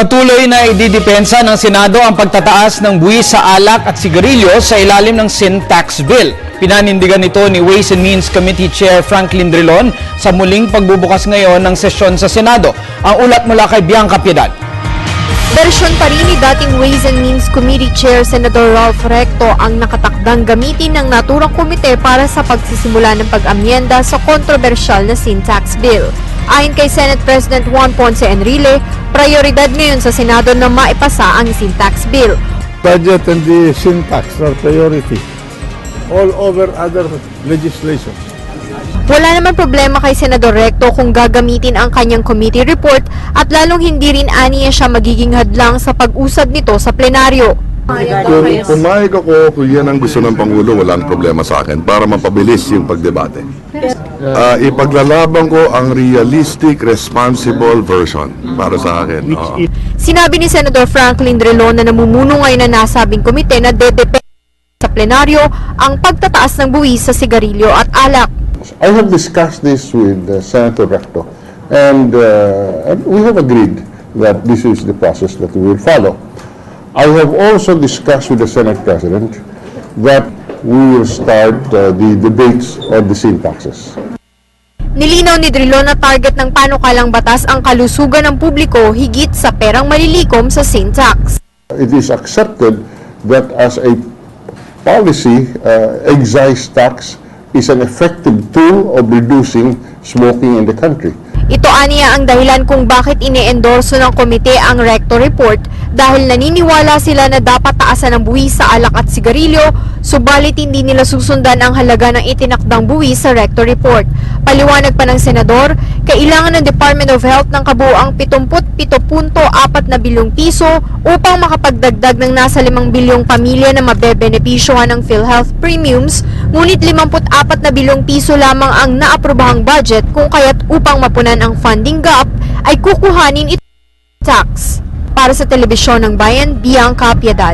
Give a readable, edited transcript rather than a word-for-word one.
Patuloy na ididepensa ng Senado ang pagtataas ng buwis sa alak at sigarilyo sa ilalim ng Sin Tax Bill. Pinanindigan nito ni Ways and Means Committee Chair Franklin Drilon sa muling pagbubukas ngayon ng sesyon sa Senado. Ang ulat mula kay Bianca Piedad. Bersyon pa rin ni dating Ways and Means Committee Chair Senator Ralph Recto ang nakatakdang gamitin ng naturang komite para sa pagsisimula ng pag-amyenda sa kontrobersyal na Sin Tax Bill. Ayon kay Senate President Juan Ponce Enrile, prioridad ngayon sa Senado na maipasa ang Sin Tax Bill. Budget and the sin tax are priority all over other legislation. Wala naman problema kay Senador Recto kung gagamitin ang kanyang committee report at lalong hindi rin aniya siya magiging hadlang sa pag-usad nito sa plenaryo. Kung pumayag ako kung yan ang gusto ng Pangulo, walang problema sa akin para mapabilis yung pagdebate. Ipaglalaban ko ang realistic, responsible version para sa akin. Sinabi ni Senador Franklin Drilon na namumuno ngayon na nasabing komite na dedepende sa plenaryo ang pagtataas ng buwis sa sigarilyo at alak. I have discussed this with Senator Recto, and we have agreed that this is the process that we will follow. I have also discussed with the Senate President that we will start the debates on the sin taxes. Nilinaw ni Drilon na target ng panukalang batas ang kalusugan ng publiko higit sa perang malilikom sa sin tax. It is accepted that as a policy, excise tax is an effective tool of reducing smoking in the country. Ito aniya ang dahilan kung bakit ine-endorso ng komite ang Recto report dahil naniniwala sila na dapat taasan ang buwis sa alak at sigarilyo, subalit hindi nila susundan ang halaga ng itinakdang buwis sa Recto report. Paliwanag pa ng Senador, kailangan ng Department of Health ng kabuuang 77.4 na bilyong piso upang makapagdagdag ng nasa 5 bilyong pamilya na mabebenepisyohan ng PhilHealth premiums, ngunit 54 na bilyong piso lamang ang naaprobahang budget kung kaya't upang mapunan ang funding gap ay kukuhanin ito tax. Para sa Telebisyon ng Bayan, Bianca Piedad.